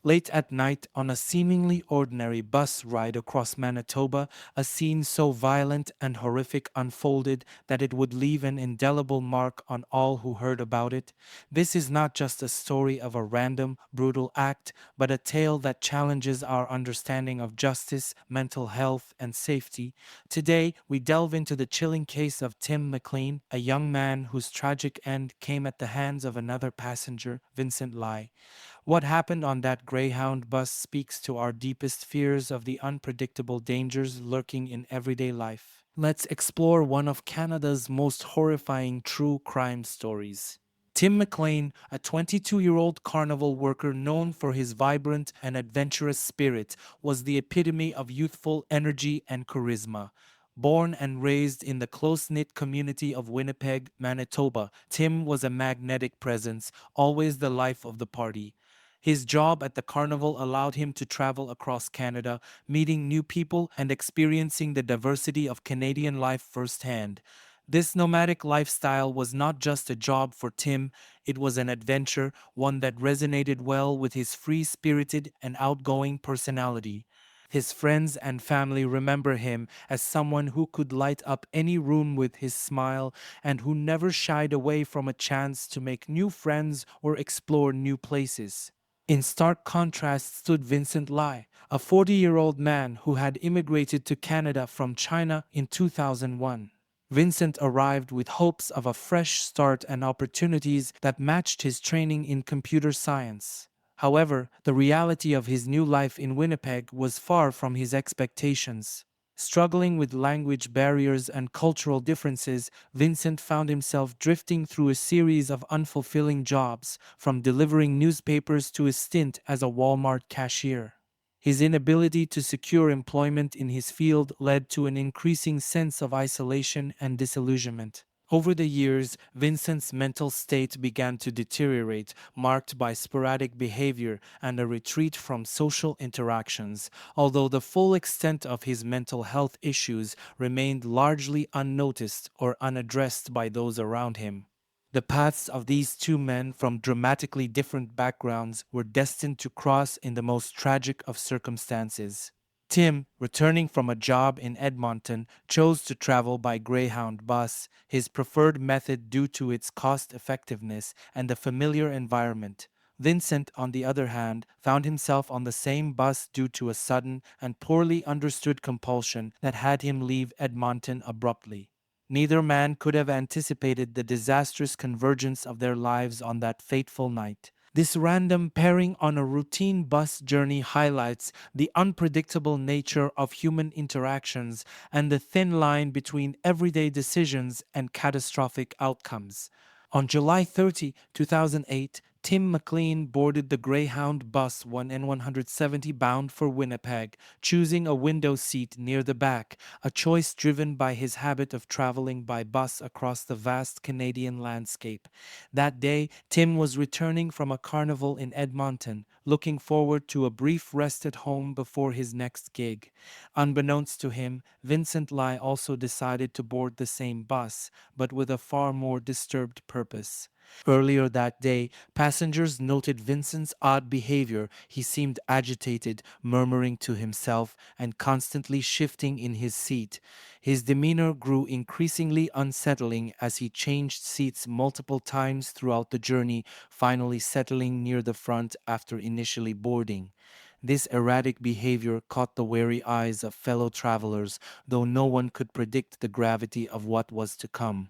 Late at night, on a seemingly ordinary bus ride across Manitoba, a scene so violent and horrific unfolded that it would leave an indelible mark on all who heard about it. This is not just a story of a random, brutal act, but a tale that challenges our understanding of justice, mental health, and safety. Today, we delve into the chilling case of Tim McLean, a young man whose tragic end came at the hands of another passenger, Vincent Li. What happened on that Greyhound bus speaks to our deepest fears of the unpredictable dangers lurking in everyday life. Let's explore one of Canada's most horrifying true crime stories. Tim McLean, a 22-year-old carnival worker known for his vibrant and adventurous spirit, was the epitome of youthful energy and charisma. Born and raised in the close-knit community of Winnipeg, Manitoba, Tim was a magnetic presence, always the life of the party. His job at the carnival allowed him to travel across Canada, meeting new people and experiencing the diversity of Canadian life firsthand. This nomadic lifestyle was not just a job for Tim, it was an adventure, one that resonated well with his free spirited and outgoing personality. His friends and family remember him as someone who could light up any room with his smile and who never shied away from a chance to make new friends or explore new places. In stark contrast stood Vincent Li, a 40-year-old man who had immigrated to Canada from China in 2001. Vincent arrived with hopes of a fresh start and opportunities that matched his training in computer science. However, the reality of his new life in Winnipeg was far from his expectations. Struggling with language barriers and cultural differences, Vincent found himself drifting through a series of unfulfilling jobs, from delivering newspapers to a stint as a Walmart cashier. His inability to secure employment in his field led to an increasing sense of isolation and disillusionment. Over the years, Vincent's mental state began to deteriorate, marked by sporadic behavior and a retreat from social interactions, although the full extent of his mental health issues remained largely unnoticed or unaddressed by those around him. The paths of these two men from dramatically different backgrounds were destined to cross in the most tragic of circumstances. Tim, returning from a job in Edmonton, chose to travel by Greyhound bus, his preferred method due to its cost effectiveness and the familiar environment. Vincent, on the other hand, found himself on the same bus due to a sudden and poorly understood compulsion that had him leave Edmonton abruptly. Neither man could have anticipated the disastrous convergence of their lives on that fateful night. This random pairing on a routine bus journey highlights the unpredictable nature of human interactions and the thin line between everyday decisions and catastrophic outcomes. On July 30, 2008, Tim McLean boarded the Greyhound bus 1N170 bound for Winnipeg, choosing a window seat near the back, a choice driven by his habit of traveling by bus across the vast Canadian landscape. That day, Tim was returning from a carnival in Edmonton, looking forward to a brief rest at home before his next gig. Unbeknownst to him, Vincent Li also decided to board the same bus, but with a far more disturbed purpose. Earlier that day, passengers noted Vincent's odd behavior. He seemed agitated, murmuring to himself, and constantly shifting in his seat. His demeanor grew increasingly unsettling as he changed seats multiple times throughout the journey, finally settling near the front after initially boarding. This erratic behavior caught the wary eyes of fellow travelers, though no one could predict the gravity of what was to come.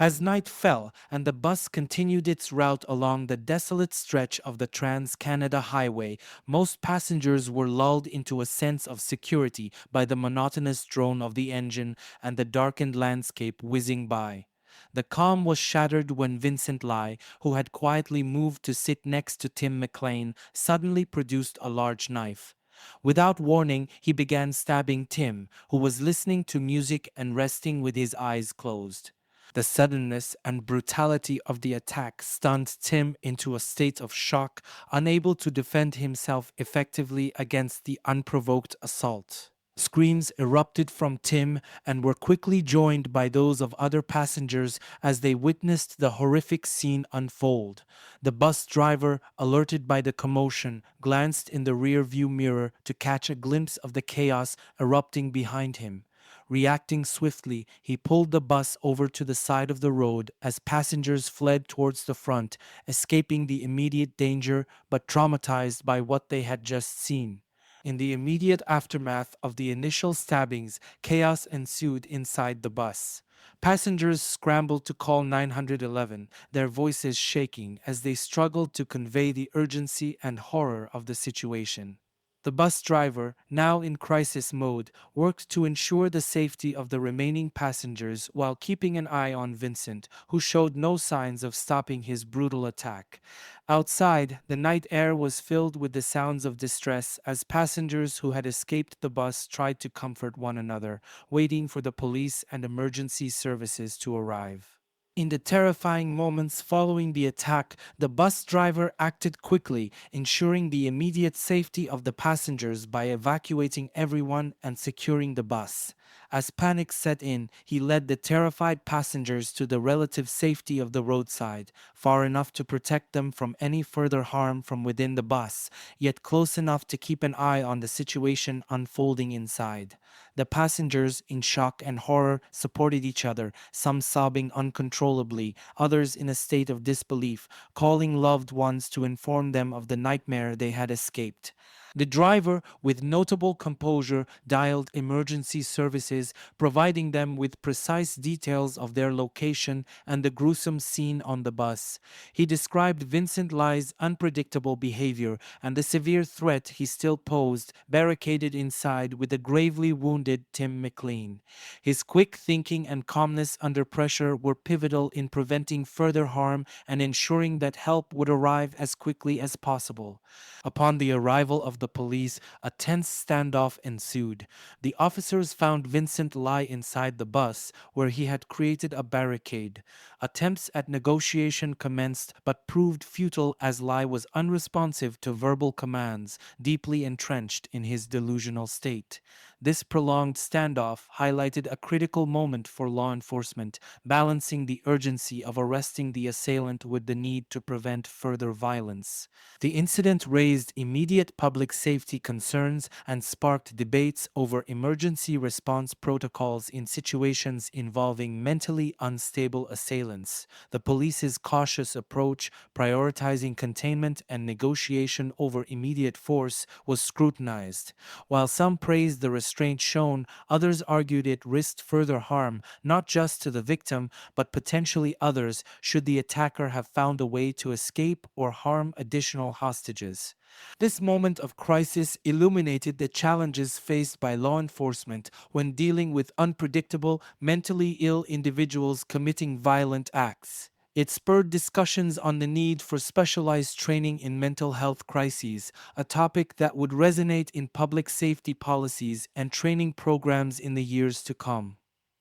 As night fell and the bus continued its route along the desolate stretch of the Trans-Canada Highway, most passengers were lulled into a sense of security by the monotonous drone of the engine and the darkened landscape whizzing by. The calm was shattered when Vincent Li, who had quietly moved to sit next to Tim McLean, suddenly produced a large knife. Without warning, he began stabbing Tim, who was listening to music and resting with his eyes closed. The suddenness and brutality of the attack stunned Tim into a state of shock, unable to defend himself effectively against the unprovoked assault. Screams erupted from Tim and were quickly joined by those of other passengers as they witnessed the horrific scene unfold. The bus driver, alerted by the commotion, glanced in the rear-view mirror to catch a glimpse of the chaos erupting behind him. Reacting swiftly, he pulled the bus over to the side of the road as passengers fled towards the front, escaping the immediate danger but traumatized by what they had just seen. In the immediate aftermath of the initial stabbings, chaos ensued inside the bus. Passengers scrambled to call 911, their voices shaking as they struggled to convey the urgency and horror of the situation. The bus driver, now in crisis mode, worked to ensure the safety of the remaining passengers while keeping an eye on Vincent, who showed no signs of stopping his brutal attack. Outside, the night air was filled with the sounds of distress as passengers who had escaped the bus tried to comfort one another, waiting for the police and emergency services to arrive. In the terrifying moments following the attack, the bus driver acted quickly, ensuring the immediate safety of the passengers by evacuating everyone and securing the bus. As panic set in, he led the terrified passengers to the relative safety of the roadside, far enough to protect them from any further harm from within the bus, yet close enough to keep an eye on the situation unfolding inside. The passengers, in shock and horror, supported each other, some sobbing uncontrollably, others in a state of disbelief, calling loved ones to inform them of the nightmare they had escaped. The driver, with notable composure, dialed emergency services, providing them with precise details of their location and the gruesome scene on the bus. He described Vincent Li's unpredictable behavior and the severe threat he still posed, barricaded inside with the gravely wounded Tim McLean. His quick thinking and calmness under pressure were pivotal in preventing further harm and ensuring that help would arrive as quickly as possible. Upon the arrival of the police, a tense standoff ensued. The officers found Vincent Li inside the bus, where he had created a barricade. Attempts at negotiation commenced but proved futile as Li was unresponsive to verbal commands, deeply entrenched in his delusional state. This prolonged standoff highlighted a critical moment for law enforcement, balancing the urgency of arresting the assailant with the need to prevent further violence. The incident raised immediate public safety concerns and sparked debates over emergency response protocols in situations involving mentally unstable assailants. The police's cautious approach, prioritizing containment and negotiation over immediate force, was scrutinized. While some praised the restraint shown, others argued it risked further harm, not just to the victim, but potentially others should the attacker have found a way to escape or harm additional hostages. This moment of crisis illuminated the challenges faced by law enforcement when dealing with unpredictable, mentally ill individuals committing violent acts. It spurred discussions on the need for specialized training in mental health crises, a topic that would resonate in public safety policies and training programs in the years to come.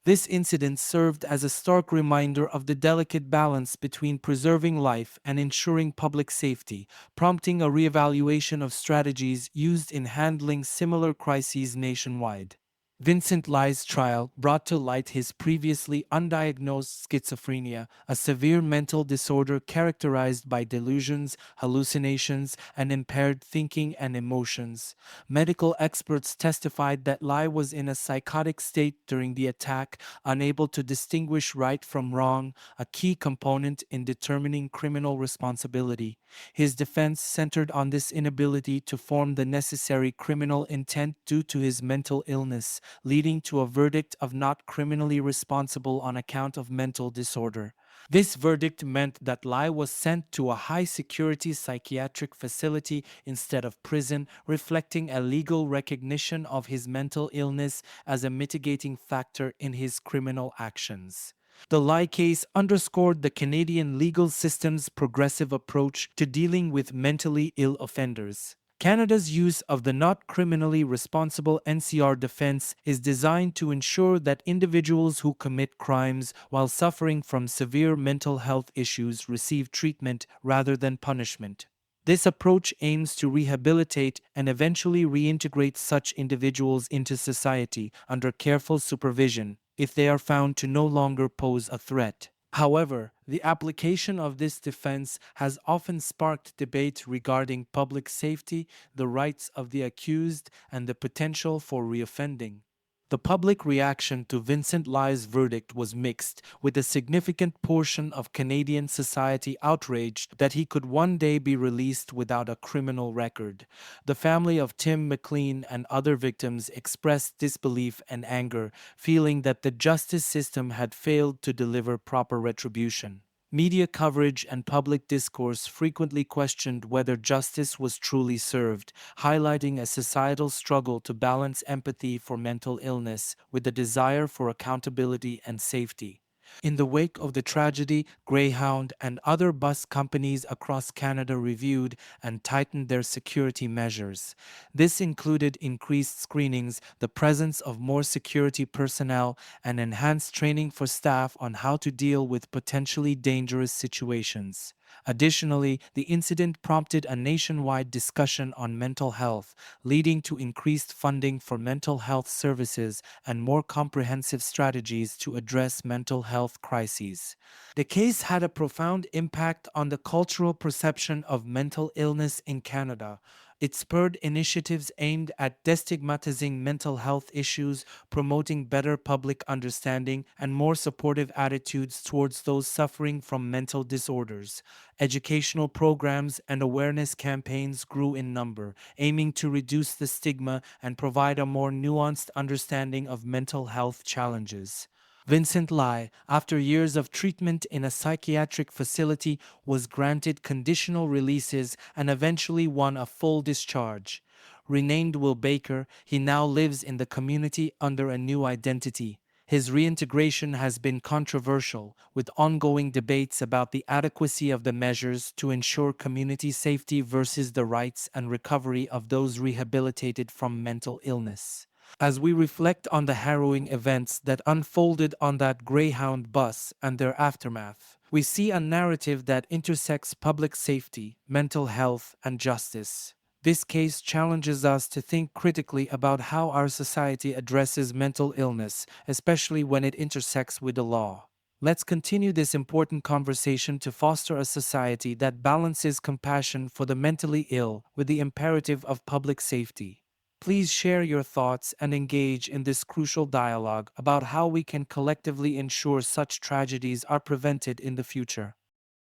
This incident served as a stark reminder of the delicate balance between preserving life and ensuring public safety, prompting a reevaluation of strategies used in handling similar crises nationwide. Vincent Li's trial brought to light his previously undiagnosed schizophrenia, a severe mental disorder characterized by delusions, hallucinations, and impaired thinking and emotions. Medical experts testified that Li was in a psychotic state during the attack, unable to distinguish right from wrong, a key component in determining criminal responsibility. His defense centered on this inability to form the necessary criminal intent due to his mental illness, leading to a verdict of not criminally responsible on account of mental disorder. This verdict meant that Lai was sent to a high-security psychiatric facility instead of prison, reflecting a legal recognition of his mental illness as a mitigating factor in his criminal actions. The Lai case underscored the Canadian legal system's progressive approach to dealing with mentally ill offenders. Canada's use of the not criminally responsible NCR defense is designed to ensure that individuals who commit crimes while suffering from severe mental health issues receive treatment rather than punishment. This approach aims to rehabilitate and eventually reintegrate such individuals into society under careful supervision if they are found to no longer pose a threat. However, the application of this defense has often sparked debate regarding public safety, the rights of the accused, and the potential for reoffending. The public reaction to Vincent Li's verdict was mixed, with a significant portion of Canadian society outraged that he could one day be released without a criminal record. The family of Tim McLean and other victims expressed disbelief and anger, feeling that the justice system had failed to deliver proper retribution. Media coverage and public discourse frequently questioned whether justice was truly served, highlighting a societal struggle to balance empathy for mental illness with the desire for accountability and safety. In the wake of the tragedy, Greyhound and other bus companies across Canada reviewed and tightened their security measures. This included increased screenings, the presence of more security personnel, and enhanced training for staff on how to deal with potentially dangerous situations. Additionally, the incident prompted a nationwide discussion on mental health, leading to increased funding for mental health services and more comprehensive strategies to address mental health crises. The case had a profound impact on the cultural perception of mental illness in Canada. It spurred initiatives aimed at destigmatizing mental health issues, promoting better public understanding, and more supportive attitudes towards those suffering from mental disorders. Educational programs and awareness campaigns grew in number, aiming to reduce the stigma and provide a more nuanced understanding of mental health challenges. Vincent Li, after years of treatment in a psychiatric facility, was granted conditional releases and eventually won a full discharge. Renamed Will Baker, he now lives in the community under a new identity. His reintegration has been controversial, with ongoing debates about the adequacy of the measures to ensure community safety versus the rights and recovery of those rehabilitated from mental illness. As we reflect on the harrowing events that unfolded on that Greyhound bus and their aftermath, we see a narrative that intersects public safety, mental health, and justice. This case challenges us to think critically about how our society addresses mental illness, especially when it intersects with the law. Let's continue this important conversation to foster a society that balances compassion for the mentally ill with the imperative of public safety. Please share your thoughts and engage in this crucial dialogue about how we can collectively ensure such tragedies are prevented in the future.